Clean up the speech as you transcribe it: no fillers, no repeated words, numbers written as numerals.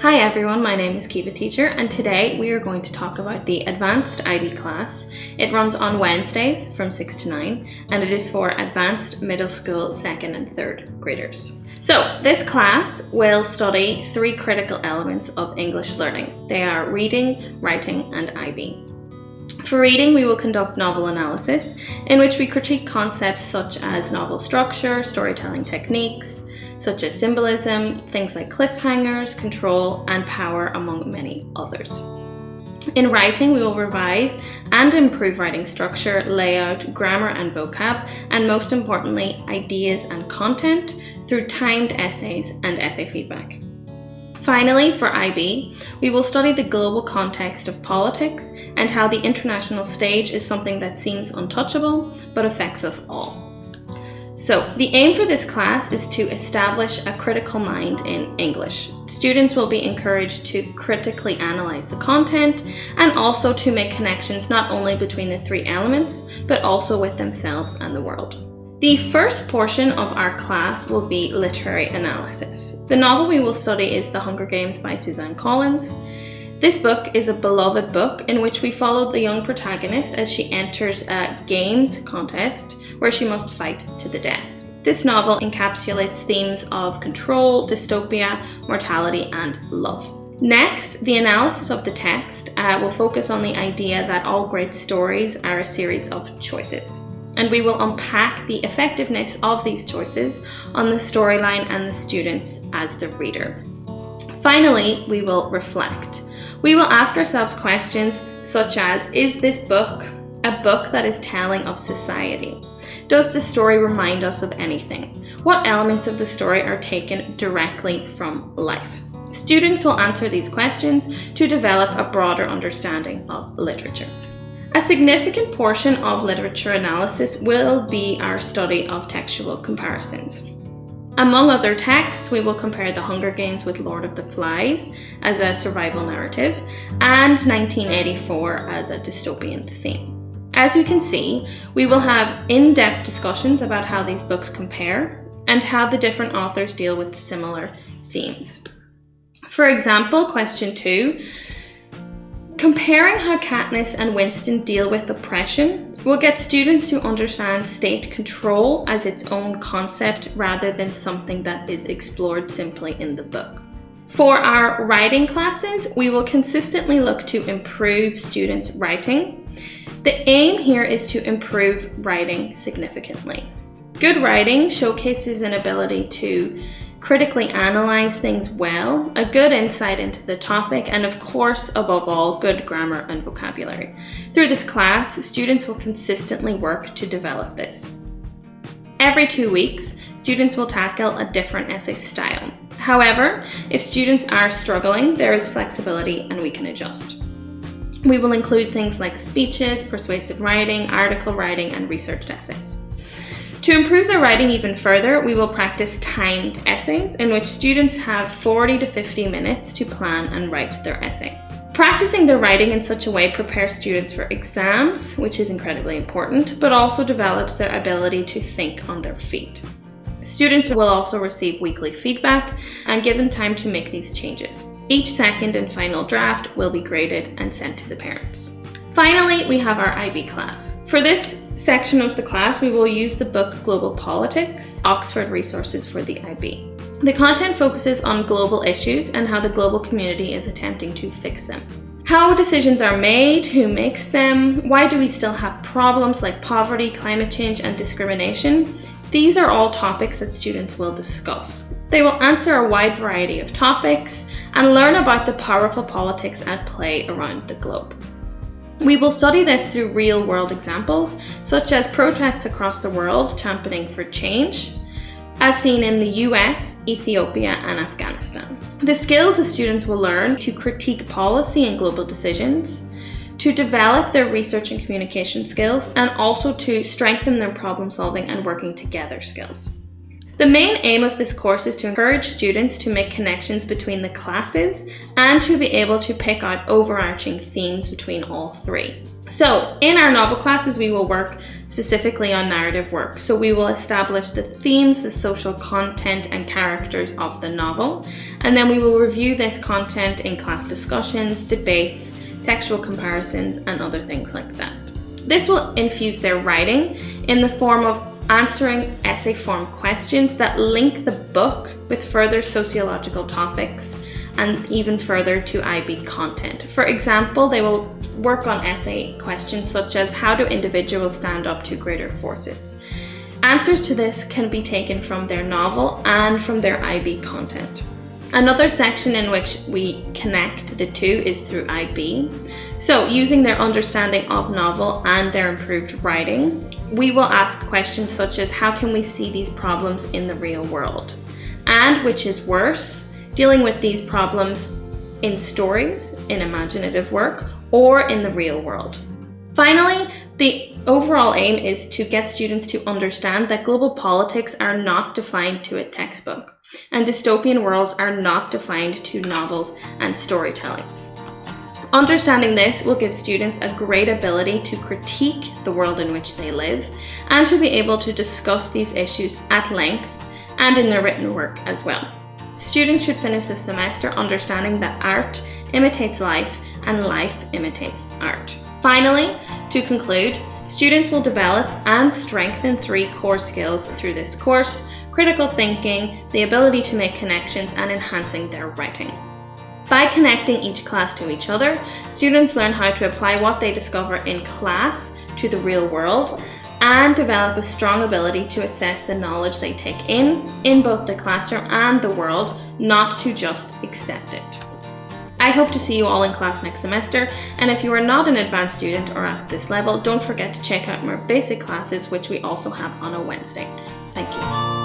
Hi everyone, my name is Kiva Teacher, and today we are going to talk about the Advanced IB class. It runs on Wednesdays from 6 to 9 and it is for advanced middle school 2nd and 3rd graders. So this class will study 3 critical elements of English learning. They are reading, writing and IB. For reading, we will conduct novel analysis, in which we critique concepts such as novel structure, storytelling techniques, such as symbolism, things like cliffhangers, control, and power, among many others. In writing, we will revise and improve writing structure, layout, grammar and vocab, and most importantly, ideas and content through timed essays and essay feedback. Finally, for IB, we will study the global context of politics and how the international stage is something that seems untouchable but affects us all. So, the aim for this class is to establish a critical mind in English. Students will be encouraged to critically analyze the content and also to make connections not only between the 3 elements, but also with themselves and the world. The first portion of our class will be literary analysis. The novel we will study is The Hunger Games by Suzanne Collins. This book is a beloved book in which we follow the young protagonist as she enters a games contest where she must fight to the death. This novel encapsulates themes of control, dystopia, mortality, and love. Next, the analysis of the text will focus on the idea that all great stories are a series of choices. And we will unpack the effectiveness of these choices on the storyline and the students as the reader. Finally, we will reflect. We will ask ourselves questions such as, is this book a book that is telling of society? Does the story remind us of anything? What elements of the story are taken directly from life? Students will answer these questions to develop a broader understanding of literature. A significant portion of literature analysis will be our study of textual comparisons. Among other texts, we will compare The Hunger Games with Lord of the Flies as a survival narrative and 1984 as a dystopian theme. As you can see, we will have in-depth discussions about how these books compare and how the different authors deal with similar themes. For example, question 2, comparing how Katniss and Winston deal with oppression will get students to understand state control as its own concept rather than something that is explored simply in the book. For our writing classes, we will consistently look to improve students' writing. The aim here is to improve writing significantly. Good writing showcases an ability to critically analyze things well, a good insight into the topic, and of course, above all, good grammar and vocabulary. Through this class, students will consistently work to develop this. Every 2 weeks, students will tackle a different essay style. However, if students are struggling, there is flexibility and we can adjust. We will include things like speeches, persuasive writing, article writing, and researched essays. To improve their writing even further, we will practice timed essays in which students have 40 to 50 minutes to plan and write their essay. Practicing their writing in such a way prepares students for exams, which is incredibly important, but also develops their ability to think on their feet. Students will also receive weekly feedback and given time to make these changes. Each second and final draft will be graded and sent to the parents. Finally, we have our IB class. For this section of the class, we will use the book Global Politics, Oxford Resources for the IB. The content focuses on global issues and how the global community is attempting to fix them. How decisions are made, who makes them, why do we still have problems like poverty, climate change, and discrimination? These are all topics that students will discuss. They will answer a wide variety of topics and learn about the powerful politics at play around the globe. We will study this through real-world examples, such as protests across the world championing for change, as seen in the US, Ethiopia, and Afghanistan. The skills the students will learn to critique policy and global decisions, to develop their research and communication skills, and also to strengthen their problem-solving and working together skills. The main aim of this course is to encourage students to make connections between the classes and to be able to pick out overarching themes between all three. So in our novel classes, we will work specifically on narrative work. So we will establish the themes, the social content and characters of the novel, and then we will review this content in class discussions, debates, textual comparisons, and other things like that. This will infuse their writing in the form of answering essay form questions that link the book with further sociological topics and even further to IB content. For example, they will work on essay questions such as how do individuals stand up to greater forces? Answers to this can be taken from their novel and from their IB content. Another section in which we connect the two is through IB. So using their understanding of novel and their improved writing, we will ask questions such as how can we see these problems in the real world? And which is worse, dealing with these problems in stories, in imaginative work, or in the real world. Finally, the overall aim is to get students to understand that global politics are not defined to a textbook, and dystopian worlds are not defined to novels and storytelling. Understanding this will give students a great ability to critique the world in which they live and to be able to discuss these issues at length and in their written work as well. Students should finish this semester understanding that art imitates life and life imitates art. Finally, to conclude, students will develop and strengthen 3 core skills through this course: critical thinking, the ability to make connections, and enhancing their writing. By connecting each class to each other, students learn how to apply what they discover in class to the real world and develop a strong ability to assess the knowledge they take in both the classroom and the world, not to just accept it. I hope to see you all in class next semester, and if you are not an advanced student or at this level, don't forget to check out more basic classes which we also have on a Wednesday. Thank you.